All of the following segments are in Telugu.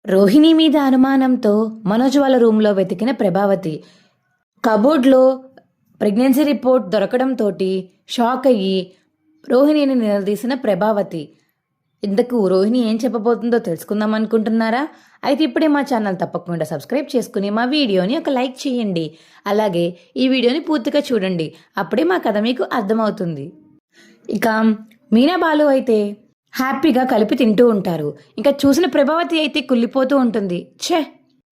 రోహిణి మీద అనుమానంతో మనోజ్ వాళ్ళ రూమ్లో వెతికిన ప్రభావతి కబోర్డ్లో ప్రెగ్నెన్సీ రిపోర్ట్ దొరకడంతో షాక్ అయ్యి రోహిణిని నిలదీసిన ప్రభావతి. ఇంతకు రోహిణి ఏం చెప్పబోతుందో తెలుసుకుందాం అనుకుంటున్నారా? అయితే ఇప్పుడే మా ఛానల్ తప్పకుండా సబ్స్క్రైబ్ చేసుకుని మా వీడియోని ఒక లైక్ చేయండి. అలాగే ఈ వీడియోని పూర్తిగా చూడండి, అప్పుడే మా కథ మీకు అర్థమవుతుంది. ఇక మీనా బాలు అయితే హ్యాపీగా కలిపి తింటూ ఉంటారు. ఇంకా చూసిన ప్రభావతి అయితే కుళ్ళిపోతూ ఉంటుంది. ఛే,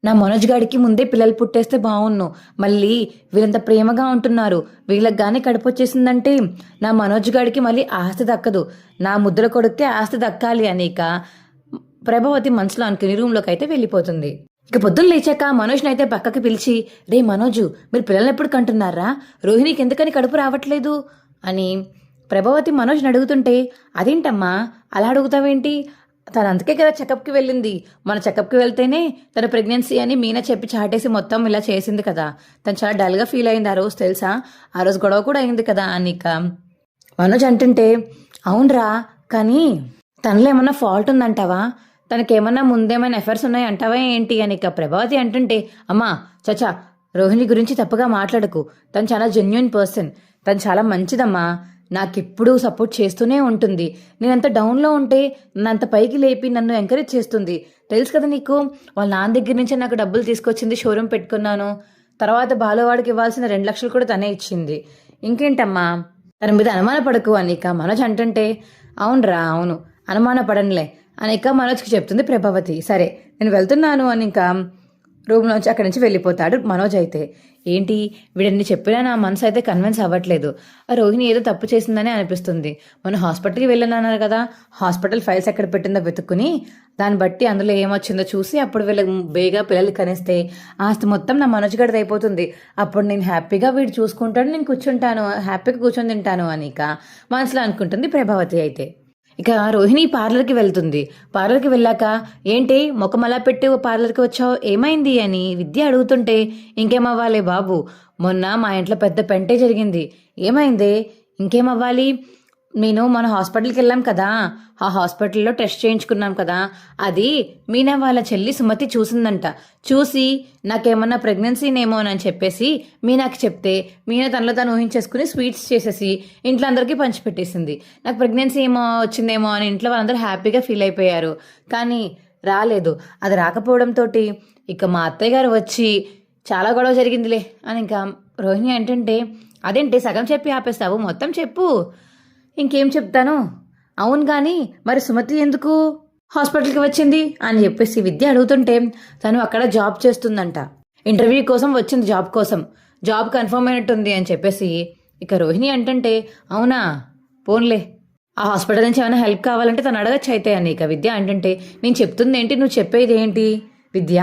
నా మనోజ్ గాడికి ముందే పిల్లలు పుట్టేస్తే బాగున్ను. మళ్ళీ వీళ్ళంత ప్రేమగా ఉంటున్నారు, వీళ్ళకి కానీ కడుపొచ్చేసిందంటే నా మనోజ్ గాడికి మళ్ళీ ఆస్తి దక్కదు, నా ముద్దుల కొడుక్కే ఆస్తి దక్కాలి అనేక ప్రభావతి మనసులో అనుకుని రూమ్లోకి అయితే వెళ్ళిపోతుంది. ఇక పొద్దున్న లేచాక మనోజ్ని అయితే పక్కకి పిలిచి, రే మనోజు, మీరు పిల్లల్ని ఎప్పుడు కంటున్నారా? రోహిణికి ఎందుకని కడుపు రావట్లేదు అని ప్రభావతి మనోజ్ని అడుగుతుంటే, అదేంటమ్మా అలా అడుగుతావేంటి? తను అందుకే కదా చెకప్కి వెళ్ళింది. మన చెకప్కి వెళ్తేనే తన ప్రెగ్నెన్సీ అని మీనా చెప్పి చాటేసి మొత్తం ఇలా చేసింది కదా. తను చాలా డల్గా ఫీల్ అయింది ఆ రోజు, తెలుసా? ఆ రోజు గొడవ కూడా అయింది కదా అనిక మనోజ్ అంటుంటే, అవునరా, కానీ తనలో ఏమన్నా ఫాల్ట్ ఉందంటావా? తనకేమన్నా ముందేమైనా ఎఫర్ట్స్ ఉన్నాయి అంటావా ఏంటి అనిక ప్రభావతి అంటుంటే, అమ్మా చచా, రోహిణి గురించి తప్పుగా మాట్లాడకు. తను చాలా జెన్యున్ పర్సన్, తను చాలా మంచిదమ్మా, నాకెప్పుడూ సపోర్ట్ చేస్తూనే ఉంటుంది. నేనంత డౌన్లో ఉంటే నన్నంత పైకి లేపి నన్ను ఎంకరేజ్ చేస్తుంది. తెలుసు కదా నీకు, వాళ్ళ నాన్న దగ్గర నుంచే నాకు డబ్బులు తీసుకొచ్చింది, షోరూమ్ పెట్టుకున్నాను. తర్వాత బాలవాడికి ఇవ్వాల్సిన 2 లక్షలు కూడా తనే ఇచ్చింది. ఇంకేంటమ్మా, తన మీద అనుమాన పడకు అనిక మనోజ్ అంటుంటే, అవునరా, అవును, అనుమాన పడనులే అనిక మనోజ్కి చెప్తుంది ప్రభావతి. సరే నేను వెళ్తున్నాను అని ఇంకా రూమ్లోంచి అక్కడి నుంచి వెళ్ళిపోతాడు మనోజ్. అయితే ఏంటి వీడన్ని చెప్పినా నా మనసు అయితే కన్విన్స్ అవ్వట్లేదు. ఆ రోహిణి ఏదో తప్పు చేసిందని అనిపిస్తుంది. మనం హాస్పిటల్కి వెళ్ళనన్నారు కదా, హాస్పిటల్ ఫైల్స్ ఎక్కడ పెట్టిందో వెతుక్కుని దాన్ని బట్టి అందులో ఏమొచ్చిందో చూసి అప్పుడు వీళ్ళకి బేగా పిల్లలు కనిస్తే ఆస్తి మొత్తం నా మనోజ్ గడిది అయిపోతుంది. అప్పుడు నేను హ్యాపీగా వీడు చూసుకుంటాడు, నేను కూర్చుంటాను, హ్యాపీగా కూర్చొని తింటాను అనిక మనసులో అనుకుంటుంది ప్రభావతి. అయితే ఇక రోహిణి పార్లర్కి వెళ్తుంది. పార్లర్కి వెళ్ళాక, ఏంటి ముఖం అలా పెట్టి పార్లర్కి వచ్చావు, ఏమైంది అని విద్య అడుగుతుంటే, ఇంకేమవ్వాలి బాబు, మొన్న మా ఇంట్లో పెద్ద పెంటే జరిగింది. ఏమైంది? ఇంకేమవ్వాలి, నేను మన హాస్పిటల్కి వెళ్ళాం కదా, ఆ హాస్పిటల్లో టెస్ట్ చేయించుకున్నాం కదా, అది మీనా వాళ్ళ చెల్లి సుమతి చూసిందంట. చూసి నాకేమన్నా ప్రెగ్నెన్సీనేమో అని చెప్పేసి మీనాకి చెప్తే మీనా తనలో తను ఊహించేసుకుని స్వీట్స్ చేసేసి ఇంట్లో అందరికీ పంచిపెట్టేసింది. నాకు ప్రెగ్నెన్సీ ఏమో వచ్చిందేమో అని ఇంట్లో వాళ్ళందరూ హ్యాపీగా ఫీల్ అయిపోయారు. కానీ రాలేదు. అది రాకపోవడంతో ఇక మా అత్తయ్య గారు వచ్చి చాలా గొడవ జరిగిందిలే అని ఇంకా రోహిణి అంటుంటే, అదేంటి సగం చెప్పి ఆపేస్తావు, మొత్తం చెప్పు. ఇంకేం చెప్తాను? అవును కానీ మరి సుమతి ఎందుకు హాస్పిటల్కి వచ్చింది అని చెప్పేసి విద్య అడుగుతుంటే, తను అక్కడ జాబ్ చేస్తుందంట, ఇంటర్వ్యూ కోసం వచ్చింది, జాబ్ కోసం, జాబ్ కన్ఫర్మ్ అయినట్టుంది అని చెప్పేసి ఇక రోహిణి అంటుంటే, అవునా, పోన్లే, ఆ హాస్పిటల్ నుంచి ఏమైనా హెల్ప్ కావాలంటే తను అడగచ్చు అయితే అని ఇక విద్య అంటుంటే, నేను చెప్తుంది ఏంటి, నువ్వు చెప్పేది ఏంటి విద్య?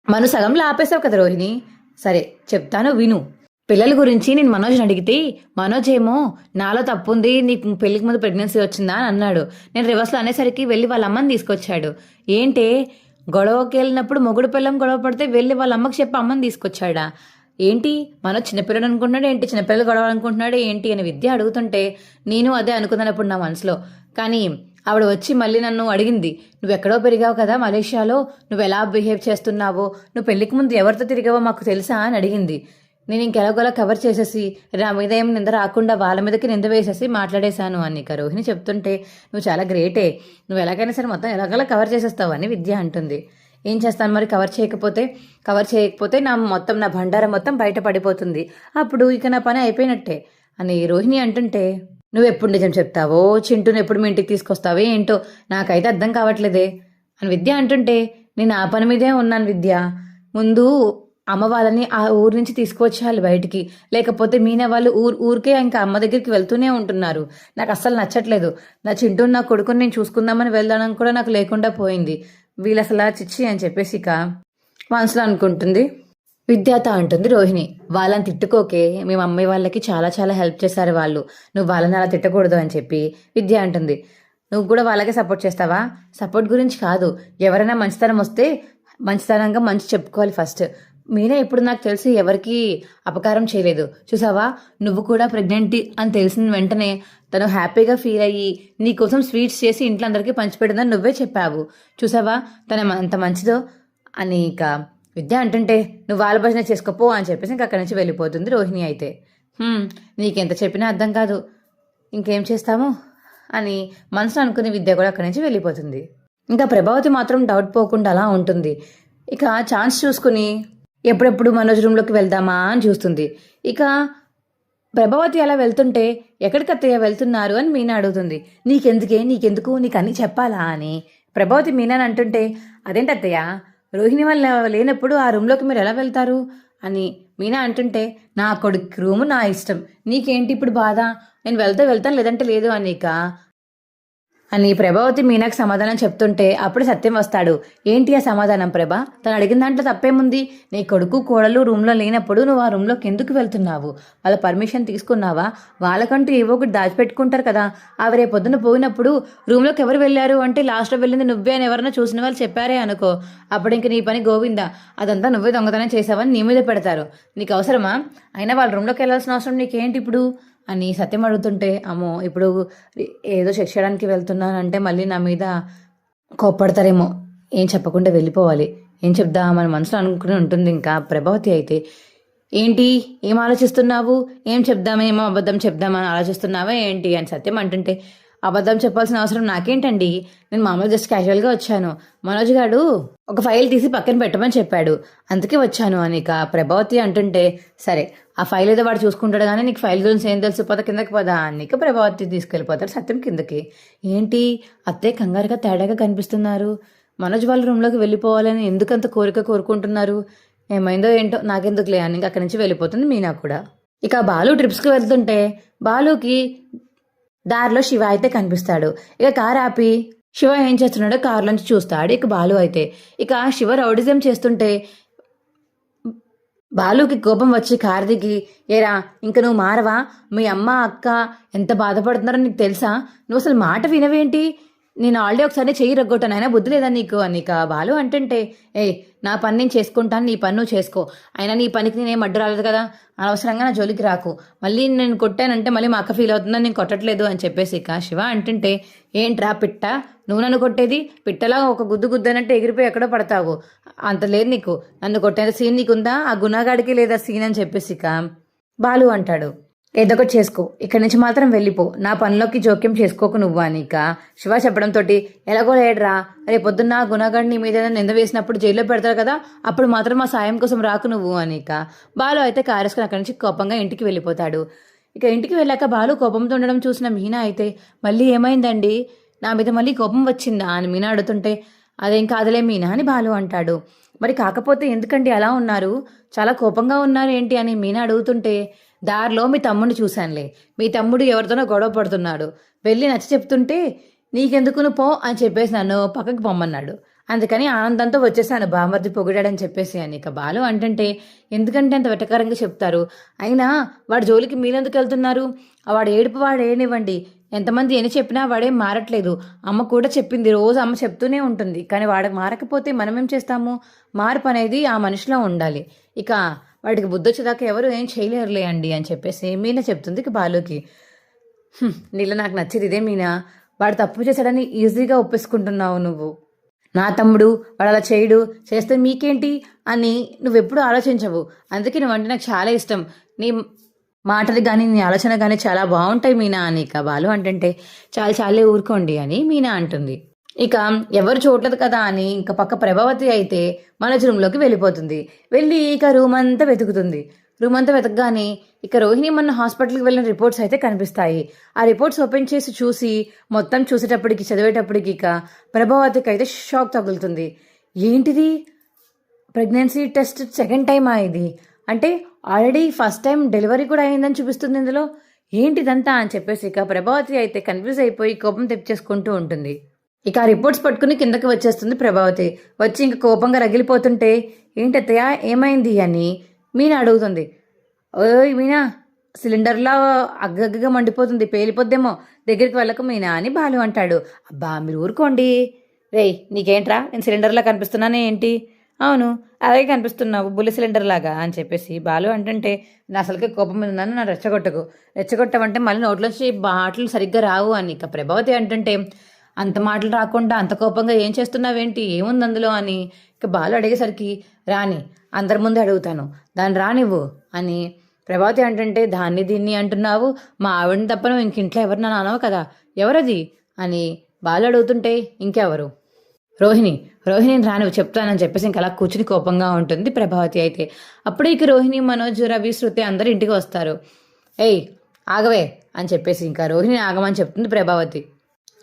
మనం సగంలో ఆపేసావు కదా రోహిణి. సరే చెప్తాను విను. పిల్లల గురించి నేను మనోజ్ని అడిగితే మనోజ్ ఏమో నాలో తప్పుంది, నీకు పెళ్లికి ముందు ప్రెగ్నెన్సీ వచ్చిందా అని అన్నాడు. నేను రివర్స్లో అనేసరికి వెళ్ళి వాళ్ళ అమ్మని తీసుకొచ్చాడు. ఏంటి, గొడవకి వెళ్ళినప్పుడు మొగుడు పిల్లం గొడవ పడితే వెళ్ళి వాళ్ళ అమ్మకి చెప్పి అమ్మని తీసుకొచ్చాడా ఏంటి? మనోజ్ చిన్నపిల్లడు అనుకుంటున్నాడు ఏంటి, చిన్నపిల్లలు గొడవ అనుకుంటున్నాడు ఏంటి అని విద్య అడుగుతుంటే, నేను అదే అనుకున్నానప్పుడు నా మనసులో. కానీ ఆవిడ వచ్చి మళ్ళీ నన్ను అడిగింది, నువ్వు ఎక్కడో పెరిగావు కదా మలేషియాలో, నువ్వు ఎలా బిహేవ్ చేస్తున్నావో, నువ్వు పెళ్లికి ముందు ఎవరితో తిరిగావో మాకు తెలుసా అని అడిగింది. నేను ఇంకెలాగోలా కవర్ చేసేసి నా మీద ఏం నింద రాకుండా వాళ్ళ మీదకి నింద వేసేసి మాట్లాడేశాను అని ఇక రోహిణి చెప్తుంటే, నువ్వు చాలా గ్రేటే, నువ్వు ఎలాగైనా సరే మొత్తం ఎలాగోలా కవర్ చేసేస్తావు అని విద్య అంటుంది. ఏం చేస్తాను మరి, కవర్ చేయకపోతే నా బండారం మొత్తం బయట పడిపోతుంది, అప్పుడు ఇక నా పని అయిపోయినట్టే అని రోహిణి అంటుంటే, నువ్వు ఎప్పుడు నిజం చెప్తావో, చింటూని ఎప్పుడు మీ ఇంటికి తీసుకొస్తావో ఏంటో నాకైతే అర్థం కావట్లేదే అని విద్య అంటుంటే, నేను ఆ పని మీదే ఉన్నాను విద్య. ముందు అమ్మ వాళ్ళని ఆ ఊరు నుంచి తీసుకువచ్చేయాలి బయటికి, లేకపోతే మీనా వాళ్ళు ఊరికే ఇంకా అమ్మ దగ్గరికి వెళ్తూనే ఉంటున్నారు. నాకు అస్సలు నచ్చట్లేదు. నా చింటూ నా కొడుకుని నేను చూసుకుందామని వెళ్దానని కూడా నాకు లేకుండా పోయింది. వీళ్ళు అసలు చిచ్చి అని చెప్పేసి ఇక మనసులో అనుకుంటుంది. విద్యాత అంటుంది రోహిణి, వాళ్ళని తిట్టుకోకే, మీ మమ్మీ వాళ్ళకి చాలా చాలా హెల్ప్ చేశారు వాళ్ళు, నువ్వు వాళ్ళని అలా తిట్టకూడదు అని చెప్పి విద్య అంటుంది. నువ్వు కూడా వాళ్ళకే సపోర్ట్ చేస్తావా? సపోర్ట్ గురించి కాదు, ఎవరైనా మంచితనం వస్తే మంచితనంగా మంచి చెప్పుకోవాలి ఫస్ట్. మీనా ఇప్పుడు నాకు తెలిసి ఎవరికీ అపకారం చేయలేదు. చూసావా, నువ్వు కూడా ప్రెగ్నెంట్ అని తెలిసిన వెంటనే తను హ్యాపీగా ఫీల్ అయ్యి నీకోసం స్వీట్స్ చేసి ఇంట్లో అందరికీ పంచిపెట్టిందని నువ్వే చెప్పావు. చూసావా తన అంత మంచిదో అని. ఇక విద్య అంటుంటే నువ్వు వాళ్ళ భజన చేసుకోపో అని చెప్పేసి ఇంక అక్కడి నుంచి వెళ్ళిపోతుంది రోహిణి అయితే. నీకెంత చెప్పినా అర్థం కాదు, ఇంకేం చేస్తాము అని మనసులో అనుకుని విద్య కూడా అక్కడి నుంచి వెళ్ళిపోతుంది. ఇంకా ప్రభావతి మాత్రం డౌట్ పోకుండా అలా ఉంటుంది. ఇక ఛాన్స్ చూసుకుని ఎప్పుడెప్పుడు మనోజ్ రూమ్లోకి వెళ్దామా అని చూస్తుంది. ఇక ప్రభావతి అలా వెళ్తుంటే ఎక్కడికి అత్తయ్య వెళ్తున్నారు అని మీనా అడుగుతుంది. నీకెందుకు నీకు అన్నీ చెప్పాలా అని ప్రభావతి మీనాని అంటుంటే, అదేంటి అత్తయ్య, రోహిణి వాళ్ళు లేనప్పుడు ఆ రూమ్లోకి మీరు ఎలా వెళ్తారు అని మీనా అంటుంటే, నా కొడుకు రూము నా ఇష్టం, నీకేంటి ఇప్పుడు బాధ, నేను వెళ్తాను లేదంటే లేదు అని ప్రభావతి మీనాకు సమాధానం చెప్తుంటే అప్పుడు సత్యం వస్తాడు. ఏంటి ఆ సమాధానం ప్రభా, తను అడిగిన దాంట్లో తప్పేముంది, నీ కొడుకు కోడలు రూమ్లో లేనప్పుడు నువ్వు ఆ రూమ్లోకి ఎందుకు వెళ్తున్నావు, వాళ్ళ పర్మిషన్ తీసుకున్నావా, వాళ్ళకంటూ ఏవో ఒకటి దాచిపెట్టుకుంటారు కదా, అవి రేపొద్దున పోయినప్పుడు రూమ్లోకి ఎవరు వెళ్ళారు అంటే లాస్ట్లో వెళ్ళింది నువ్వే అని ఎవరైనా చూసిన వాళ్ళు చెప్పారే అనుకో, అప్పుడు ఇంక నీ పని గోవిందా, అదంతా నువ్వే దొంగతనం చేసావని నీ మీద పెడతారు, నీకు అవసరమా, అయినా వాళ్ళ రూమ్లోకి వెళ్ళాల్సిన అవసరం నీకేంటి ఇప్పుడు అని సత్యం అడుగుతుంటే, అమ్మో ఇప్పుడు ఏదో శిక్ష చేయడానికి వెళ్తున్నానంటే మళ్ళీ నా మీద కోప్పడతారేమో, ఏం చెప్పకుండా వెళ్ళిపోవాలి, ఏం చెప్దా మన మనసులో అనుకుని ఉంటుంది. ఇంకా ప్రభావతి అయితే, ఏంటి ఏం ఆలోచిస్తున్నావు, ఏం చెప్దామేమో అబద్ధం చెప్దామని ఆలోచిస్తున్నావా ఏంటి అని సత్యం అంటుంటే, అబద్ధం చెప్పాల్సిన అవసరం నాకేంటండి, నేను మామూలుగా జస్ట్ క్యాజువల్గా వచ్చాను, మనోజ్ గారు ఒక ఫైల్ తీసి పక్కన పెట్టమని చెప్పాడు అందుకే వచ్చాను అని ఇక ప్రభావతి అంటుంటే, సరే ఆ ఫైల్ ఏదో వాడు చూసుకుంటాడు కానీ నీకు ఫైల్ గురించి ఏం తెలుసు, పద కిందకి పదా అని ఇక ప్రభావతి తీసుకెళ్ళిపోతారు సత్యం కిందకి. ఏంటి అత్తే కంగారుగా తేడాగా కనిపిస్తున్నారు, మనోజ్ వాళ్ళ రూమ్లోకి వెళ్ళిపోవాలని ఎందుకంత కోరుకుంటున్నారు, ఏమైందో ఏంటో నాకెందుకులే అని ఇంకా అక్కడి నుంచి వెళ్ళిపోతుంది మీనా కూడా. ఇక బాలు ట్రిప్స్కి వెళ్తుంటే బాలుకి దారిలో శివ అయితే కనిపిస్తాడు. ఇక కారు ఆపి శివ ఏం చేస్తున్నాడో కారులోంచి చూస్తాడు. ఇక బాలు అయితే ఇక శివ రౌడిజం చేస్తుంటే బాలుకి కోపం వచ్చి కారు దిగి, ఏరా ఇంక నువ్వు మారవా, మీ అమ్మ అక్క ఎంత బాధపడుతున్నారో నీకు తెలుసా, నువ్వు అసలు మాట వినవేంటి, నేను ఆల్రెడీ ఒకసారి చెయ్యి రగ్గొట్టాను అయినా బుద్ధి లేదా నీకు అని ఇక బాలు అంటుంటే, నా పని నేను చేసుకుంటాను, నీ పని నువ్వు చేసుకో, అయినా నీ పనికి నేనేం అడ్డు రాలేదు కదా, అనవసరంగా నా జోలికి రాకు, మళ్ళీ నేను కొట్టానంటే మళ్ళీ మా అక్క ఫీల్ అవుతుందని నేను కొట్టట్లేదు అని చెప్పేసి ఇక శివ అంటుంటే, ఏంట్రా పిట్ట నువ్వు నన్ను కొట్టేది, పిట్టలా ఒక గుద్దనంటే ఎగిరిపోయి ఎక్కడో పడతావు, అంత లేదు నీకు, నన్ను కొట్టేంత సీన్ నీకుందా, ఆ గుణగాడికి లేదా సీన్ అని చెప్పేసి ఇక బాలు అంటాడు. ఏదో ఒకటి చేసుకో, ఇక్కడి నుంచి మాత్రం వెళ్ళిపో, నా పనిలోకి జోక్యం చేసుకోకు నువ్వు అని ఇక శివ చెప్పడంతో, ఎలాగో లేడరా, రేపొద్దున్న గుణగాడి నీ మీద నింద వేసినప్పుడు జైల్లో పెడతారు కదా, అప్పుడు మాత్రం మా సాయం కోసం రాకు నువ్వు అని ఇక బాలు అయితే కారేసుకుని అక్కడి నుంచి కోపంగా ఇంటికి వెళ్ళిపోతాడు. ఇక ఇంటికి వెళ్ళాక బాలు కోపంతో ఉండడం చూసిన మీనా అయితే, మళ్ళీ ఏమైందండి, నా మీద మళ్ళీ కోపం వచ్చిందా అని మీనా అడుగుతుంటే, అదేం కాదులే మీనా అని బాలు అంటాడు. మరి కాకపోతే ఎందుకండి అలా ఉన్నారు, చాలా కోపంగా ఉన్నారు ఏంటి అని మీనా అడుగుతుంటే, దారిలో మీ తమ్ముడిని చూశానులే, మీ తమ్ముడు ఎవరితోనో గొడవ పడుతున్నాడు, వెళ్ళి నచ్చ చెప్తుంటే నీకెందుకు నువ్వు పో అని చెప్పేసి నన్ను పక్కకి పొమ్మన్నాడు, అందుకని ఆనందంతో వచ్చేసాను బామర్ది పొగిడాడని చెప్పేసి అని ఇక బాలు అంటుంటే, ఎందుకంటే అంత వెటకారంగా చెప్తారు, అయినా వాడి జోలికి మీరెందుకు వెళ్తున్నారు, వాడు ఏడుపు వాడు ఏనివ్వండి, ఎంతమంది ఎన్ని చెప్పినా వాడేం మారట్లేదు, అమ్మ కూడా చెప్పింది, రోజు అమ్మ చెప్తూనే ఉంటుంది, కానీ వాడికి మారకపోతే మనమేం చేస్తాము, మార్పు అనేది ఆ మనిషిలో ఉండాలి, ఇక వాడికి బుద్ధొచ్చేదాకా ఎవరు ఏం చేయలేరులే అండి అని చెప్పేసి మీనా చెప్తుంది ఇక బాలుకి. నీళ్ళు నాకు నచ్చేది ఇదే మీనా, వాడు తప్పు చేశాడని ఈజీగా ఒప్పేసుకుంటున్నావు నువ్వు, నా తమ్ముడు వాడు అలా చేయడు, చేస్తే మీకేంటి అని నువ్వెప్పుడు ఆలోచించవు, అందుకే నువ్వంటే నాకు చాలా ఇష్టం, నీ మాటలు కానీ నీ ఆలోచన కానీ చాలా బాగుంటాయి మీనా అని ఇక బాలు అంటుంటే, చాలే ఊరుకోండి అని మీనా అంటుంది. ఇక ఎవరు చూడలేదు కదా అని ఇంక పక్క ప్రభావతి అయితే మనోజ్ రూమ్లోకి వెళ్ళిపోతుంది. వెళ్ళి ఇక రూమ్ అంతా వెతకగానే ఇక రోహిణి మొన్న హాస్పిటల్కి వెళ్ళిన రిపోర్ట్స్ అయితే కనిపిస్తాయి. ఆ రిపోర్ట్స్ ఓపెన్ చేసి చూసి మొత్తం చదివేటప్పటికి ఇక ప్రభావతికి అయితే షాక్ తగులుతుంది. ఏంటిది, ప్రెగ్నెన్సీ టెస్ట్ సెకండ్ టైమా ఇది, అంటే ఆల్రెడీ ఫస్ట్ టైం డెలివరీ కూడా అయిందని చూపిస్తుంది ఇందులో, ఏంటిదంతా అని చెప్పేసి ఇక ప్రభావతి అయితే కన్ఫ్యూజ్ అయిపోయి కోపం తెప్పించేసుకుంటూ ఉంటుంది. ఇక ఆ రిపోర్ట్స్ పట్టుకుని కిందకి వచ్చేస్తుంది ప్రభావతి. వచ్చి ఇంక కోపంగా రగిలిపోతుంటే, ఏంటత్తయ్య ఏమైంది అని మీనా అడుగుతుంది. ఓయ్ మీనా, సిలిండర్లా అగ్గగా మండిపోతుంది, పేలిపోద్దేమో, దగ్గరికి వెళ్ళకు మీనా అని బాలు అంటాడు. అబ్బా మీరు ఊరుకోండి, రేయ్ నీకేంట్రా, నేను సిలిండర్లా కనిపిస్తున్నానే ఏంటి అవును. అలాగే కనిపిస్తున్నావు బుల్లి సిలిండర్ లాగా అని చెప్పేసి బాలు అంటుంటే, నా అసలుకే కోపం మీద ఉన్నాను నన్ను రెచ్చగొట్టకు. రెచ్చగొట్టావంటే మళ్ళీ నోట్లోంచి మాటలు సరిగ్గా రావు అని. ఇక ప్రభావతి అంటుంటే, అంత మాటలు రాకుండా అంత కోపంగా ఏం చేస్తున్నావేంటి? ఏముంది అందులో అని ఇక బాలు అడిగేసరికి, రాని అందరి ముందే అడుగుతాను. దాన్ని రానివ్వు అని ప్రభావతి అంటుంటే, దాన్ని దీన్ని అంటున్నావు. మా ఆవిడని తప్ప నువ్వు ఇంక ఇంట్లో ఎవరినైనా అనవు కదా! ఎవరది? అని బాలు అడుగుతుంటే, ఇంకెవరు? రోహిణి. రోహిణిని రానివ్వు చెప్తానని చెప్పేసి ఇంక అలా కూర్చుని కోపంగా ఉంటుంది ప్రభావతి అయితే. అప్పుడే ఇక రోహిణి, మనోజ్, రవి, శృతి అందరూ ఇంటికి వస్తారు. ఏయ్ ఆగవే అని చెప్పేసి ఇంకా రోహిణిని ఆగమని చెప్తుంది ప్రభావతి.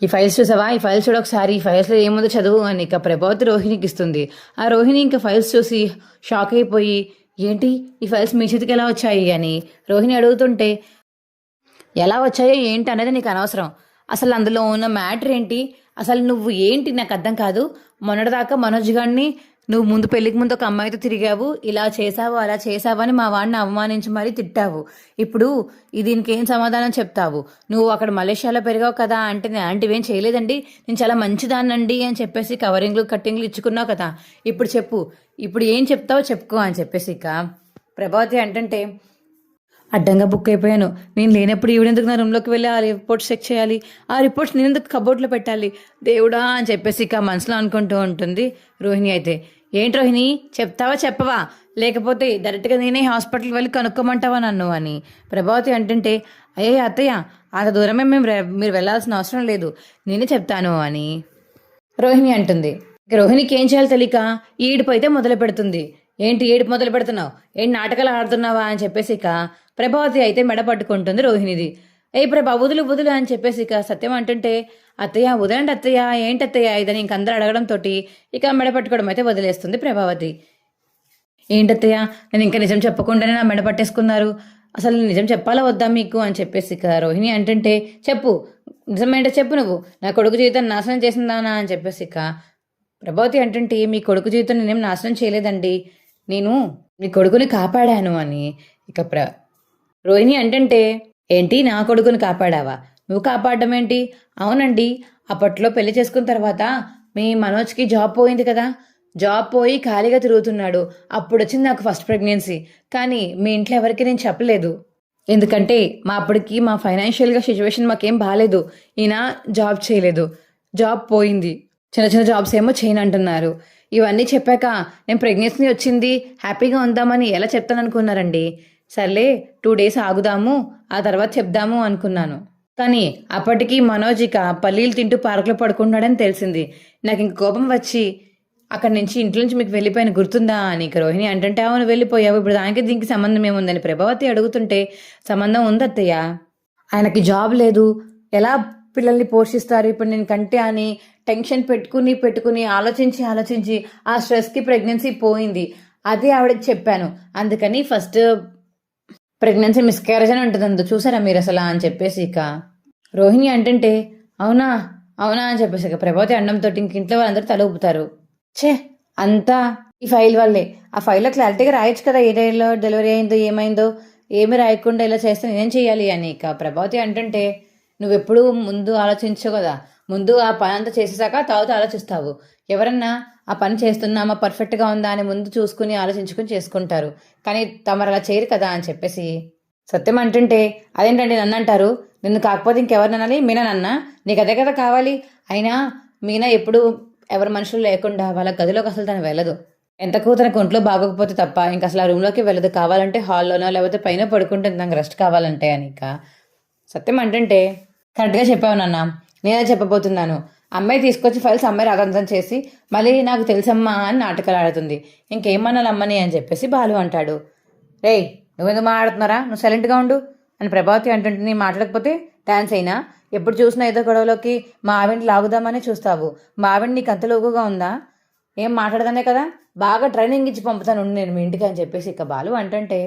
ఈ ఫైల్స్ చూసావా? ఈ ఫైల్స్ చూడ ఒకసారి. ఈ ఫైల్స్లో ఏముందో చదువు అని ఇక ప్రభావతి రోహిణికి ఇస్తుంది. ఆ రోహిణి ఇంకా ఫైల్స్ చూసి షాక్ అయిపోయి, ఏంటి ఈ ఫైల్స్ మీ చేతికి ఎలా వచ్చాయి అని రోహిణి అడుగుతుంటే, ఎలా వచ్చాయో ఏంటి అనేది నీకు అనవసరం. అసలు అందులో ఉన్న మ్యాటర్ ఏంటి? అసలు నువ్వు ఏంటి నాకు అర్థం కాదు. మొన్నటిదాకా మనోజ్ గారిని నువ్వు ముందు పెళ్లికి ముందు ఒక అమ్మాయితో తిరిగావు, ఇలా చేసావు అలా చేసావు అని మా వాడిని అవమానించి మరీ తిట్టావు. ఇప్పుడు దీనికి ఏం సమాధానం చెప్తావు? నువ్వు అక్కడ మలేషియాలో పెరిగావు కదా అంటే, నేను అలాంటివేం చేయలేదండి, నేను చాలా మంచిదాన్నండి అని చెప్పేసి కవరింగ్లు కట్టింగ్లు ఇచ్చుకున్నావు కదా, ఇప్పుడు చెప్పు, ఇప్పుడు ఏం చెప్తావో చెప్పుకో అని చెప్పేసి ఇక ప్రభావతి అంటుంటే, అడ్డంగా బుక్ అయిపోయాను. నేను లేనప్పుడు ఈవిడెందుకు నా రూమ్లోకి వెళ్ళి ఆ రిపోర్ట్స్ చెక్ చేయాలి, ఆ రిపోర్ట్స్ నేనెందుకు కబోర్డ్లో పెట్టాలి, దేవుడా అని చెప్పేసి ఇక మనసులో అనుకుంటూ ఉంటుంది రోహిణి అయితే. ఏంటి రోహిణి, చెప్తావా చెప్పవా, లేకపోతే డైరెక్ట్గా నేనే హాస్పిటల్కి వెళ్ళి కనుక్కోమంటావా నన్ను అని ప్రభావతి అంటుంటే, అయ్యే అత్తయ్య అంత దూరమే మీరు వెళ్ళాల్సిన అవసరం లేదు, నేనే చెప్తాను అని రోహిణి అంటుంది. ఇక రోహిణికి ఏం చేయాలో తెలియక ఏడుపు అయితే మొదలు పెడుతుంది. ఏంటి ఏడుపు మొదలు పెడుతున్నావు, ఏంటి నాటకాలు ఆడుతున్నావా అని చెప్పేసి ఇక ప్రభావతి అయితే మెడ పట్టుకుంటుంది రోహిణిది. ఏ ప్రభా వదులు వదులు అని చెప్పేసి ఇక సత్యం అంటుంటే, అత్తయ్య వదలండి అత్తయ్య, ఏంటి అత్తయ్య ఇదని ఇంకందరూ అడగడంతో ఇక మెడ పట్టుకోవడం అయితే వదిలేస్తుంది ప్రభావతి. ఏంటత్తయ్య నేను ఇంకా నిజం చెప్పకుండానే నా మెడ పట్టేసుకున్నారు, అసలు నిజం చెప్పాలా వద్దా మీకు అని చెప్పేసి ఇక రోహిణి అంటుంటే, చెప్పు నిజమేంటో చెప్పు, నువ్వు నా కొడుకు జీవితాన్ని నాశనం చేసిందానా అని చెప్పేసి ఇక ప్రభావతి అంటుంటే, మీ కొడుకు జీవితం నేనేం నాశనం చేయలేదండి, నేను మీ కొడుకుని కాపాడాను అని ఇక రోహిణి అంటుంటే, ఏంటి నా కొడుకుని కాపాడావా, నువ్వు కాపాడడం ఏంటి? అవునండి, అప్పట్లో పెళ్లి చేసుకున్న తర్వాత మీ మనోజ్కి జాబ్ పోయింది కదా, జాబ్ పోయి ఖాళీగా తిరుగుతున్నాడు, అప్పుడు వచ్చింది నాకు ఫస్ట్ ప్రెగ్నెన్సీ. కానీ మీ ఇంట్లో ఎవరికి నేను చెప్పలేదు, ఎందుకంటే అప్పటికి మా ఫైనాన్షియల్గా సిచ్యువేషన్ మాకేం బాగాలేదు, ఈయన జాబ్ చేయలేదు, జాబ్ పోయింది, చిన్న చిన్న జాబ్స్ ఏమో చేయను అంటున్నారు. ఇవన్నీ చెప్పాక నేను ప్రెగ్నెన్సీ వచ్చింది హ్యాపీగా ఉందామని ఎలా చెప్తాను అనుకున్నారండి? సర్లే 2 days ఆగుదాము, ఆ తర్వాత చెప్దాము అనుకున్నాను. కానీ అప్పటికి మనోజ్ ఇక పల్లీలు తింటూ పార్కులో పడుకుంటున్నాడని తెలిసింది. నాకు ఇంక కోపం వచ్చి అక్కడి నుంచి ఇంట్లో నుంచి మీకు వెళ్ళిపోయిన గుర్తుందా అని ఇక రోహిణి అంటుంటే, అవును వెళ్ళిపోయావు, ఇప్పుడు దానికి దీనికి సంబంధం ఏముందని ప్రభావతి అడుగుతుంటే, సంబంధం ఉంది అత్తయ్య, ఆయనకి జాబ్ లేదు, ఎలా పిల్లల్ని పోషిస్తారు ఇప్పుడు నేను కంటే అని టెన్షన్ పెట్టుకుని ఆలోచించి ఆ స్ట్రెస్కి ప్రెగ్నెన్సీ పోయింది. అదే ఆవిడకి చెప్పాను, అందుకని ఫస్ట్ ప్రెగ్నెన్సీ మిస్క్యారేజ్ అని ఉంటుంది, అందుకు చూసారా మీరు అసలు అని చెప్పేసి ఇక రోహిణి అంటుంటే, అవునా అవునా అని చెప్పేసి ఇక ప్రభావతి అండంతో ఇంక ఇంట్లో వాళ్ళందరూ తల ఊపుతారు. ఛే అంతా ఈ ఫైల్ వల్లే, ఆ ఫైల్లో క్లారిటీగా రాయొచ్చు కదా ఏ డేలో డెలివరీ అయిందో ఏమైందో, ఏమి రాయకుండా ఇలా చేస్తే నేనేం చేయాలి అని ఇక ప్రభావతి అంటుంటే, నువ్వెప్పుడు ముందు ఆలోచించవు కదా, ముందు ఆ పని అంతా చేసేసాక తర్వాత ఆలోచిస్తావు. ఎవరన్నా ఆ పని చేస్తున్నామా పర్ఫెక్ట్గా ఉందా అని ముందు చూసుకుని ఆలోచించుకుని చేసుకుంటారు, కానీ తమరు అలా చేయరు కదా అని చెప్పేసి సత్యం అంటుంటే, అదేంటండి నన్ను అంటారు, నిన్ను కాకపోతే ఇంకెవరిననాలి, మీనా నన్న, నీకు అదే కదా కావాలి, అయినా మీనా ఎప్పుడు ఎవరి మనుషులు లేకుండా వాళ్ళ గదిలోకి అసలు తను వెళ్ళదు, ఎంతకు తనకు ఒంట్లో బాగోకపోతే తప్ప ఇంకా అసలు ఆ రూమ్లోకి వెళ్ళదు, కావాలంటే హాల్లోనో లేకపోతే పైన పడుకుంటుంది నాకు రెస్ట్ కావాలంటే అని ఇక సత్యం అంటుంటే, కరెక్ట్గా చెప్పావు నాన్న, నేనే చెప్పబోతున్నాను, అమ్మాయి తీసుకొచ్చి ఫైల్స్ అమ్మాయి రాగంతం చేసి మళ్ళీ నాకు తెలుసమ్మా అని నాటకాలు ఆడుతుంది, ఇంకేమన్నాను అమ్మని అని చెప్పేసి బాలు అంటాడు. రేయ్ నువ్వెందుకు మాట్లాడుతున్నారా, నువ్వు సైలెంట్గా ఉండు అని ప్రభావతి అంటుంటే, నీ మాట్లాడకపోతే డాన్స్ అయినా, ఎప్పుడు చూసినా ఏదో గొడవలోకి మా ఆవిడ్ని లాగుదామని చూస్తావు, మా ఆవిడ నీకు అంత లోగుగా ఉందా, ఏం మాట్లాడదానే కదా, బాగా ట్రైనింగ్ ఇచ్చి పంపుతాను నేను మీ ఇంటికి అని చెప్పేసి ఇక బాలు అంటుంటే,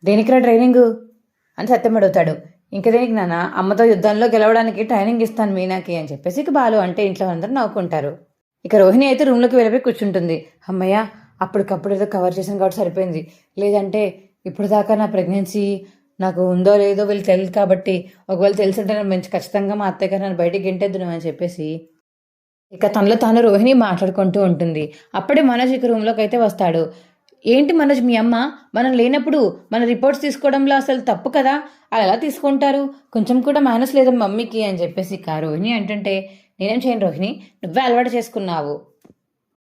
దేనికిరా ట్రైనింగు అని సత్యం అడుగుతాడు. ఇంక దేనికి నాన్న, అమ్మతో యుద్ధంలో గెలవడానికి ట్రైనింగ్ ఇస్తాను మీనాకి అని చెప్పేసి ఇక బాలు అంటే ఇంట్లో అందరూ నవ్వుకుంటారు. ఇక రోహిణి అయితే రూమ్లోకి వెళ్ళిపోయి కూర్చుంటుంది. అమ్మయ్య అప్పటికప్పుడు ఏదో కవర్ చేసాను కాబట్టి సరిపోయింది, లేదంటే ఇప్పుడు దాకా నా ప్రెగ్నెన్సీ నాకు ఉందో లేదో వీళ్ళు తెలియదు కాబట్టి, ఒకవేళ తెలిసింటే నేను మంచి ఖచ్చితంగా మా అత్తయ్య గారు నన్ను బయటికి గింటేద్దును అని చెప్పేసి ఇక తనలో తాను రోహిణి మాట్లాడుకుంటూ ఉంటుంది. అప్పుడే మనోజ్ ఇక రూమ్లోకి అయితే వస్తాడు. ఏంటి మనోజ్, మీ అమ్మ మనం లేనప్పుడు మన రిపోర్ట్స్ తీసుకోవడంలో అసలు తప్పు కదా, అలా ఎలా తీసుకుంటారు, కొంచెం కూడా మేనస్ లేదు మమ్మీకి అని చెప్పేసి ఇక రోహిణి అంటుంటే, నేనేం చేయను రోహిణి, నువ్వే అలవాటు చేసుకున్నావు.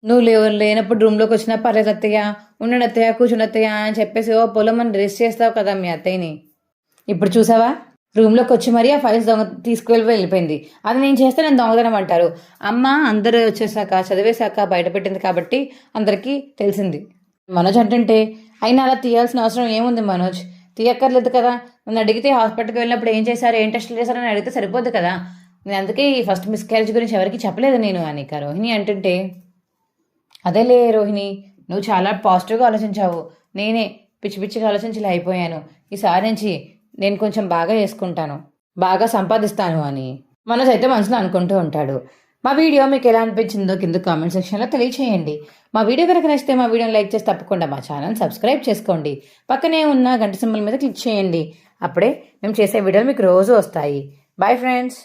నువ్వు లేనప్పుడు రూమ్లోకి వచ్చినా పర్లేదు అత్తయ్య, ఉండండి అత్తయ్య, కూర్చుని అత్తయ్య అని చెప్పేసి ఓ పొలం అని రెస్ట్ చేస్తావు కదా మీ అత్తయ్యని. ఇప్పుడు చూసావా, రూమ్లోకి వచ్చి మరీ ఆ ఫైల్స్ వెళ్ళిపోయింది. అది నేను చేస్తే నేను దొంగతనం అంటారు. అమ్మ అందరూ వచ్చేసాక చదివేశాక బయటపెట్టింది కాబట్టి అందరికీ తెలిసింది. మనోజ్ అంటుంటే, అయినా అలా తీయాల్సిన అవసరం ఏముంది మనోజ్, తీయక్కర్లేదు కదా, నన్ను అడిగితే హాస్పిటల్కి వెళ్ళినప్పుడు ఏం చేశారు, ఏం టెస్టులు చేశారని అడిగితే సరిపోద్ది కదా, నేను అందుకే ఈ ఫస్ట్ మిస్క్యారేజ్ గురించి ఎవరికి చెప్పలేదు నేను అని రోహిణి అంటుంటే, అదేలే రోహిణి, నువ్వు చాలా పాజిటివ్గా ఆలోచించావు, నేనే పిచ్చి పిచ్చిగా ఆలోచించి ఇలా అయిపోయాను, ఈసారి నుంచి నేను కొంచెం బాగా చేసుకుంటాను, బాగా సంపాదిస్తాను అని మనోజ్ అయితే మనసులో అనుకుంటూ ఉంటాడు. మా వీడియో మీకు ఎలా అనిపించిందో కింద కామెంట్ సెక్షన్లో తెలియచేయండి. మా వీడియో కనుక నచ్చితే మా వీడియోని లైక్ చేసి తప్పకుండా మా ఛానల్ సబ్స్క్రైబ్ చేసుకోండి. పక్కనే ఉన్న గంట సింబల్ మీద క్లిక్ చేయండి. అప్పుడే మేము చేసే వీడియోలు మీకు రోజు వస్తాయి. Bye friends.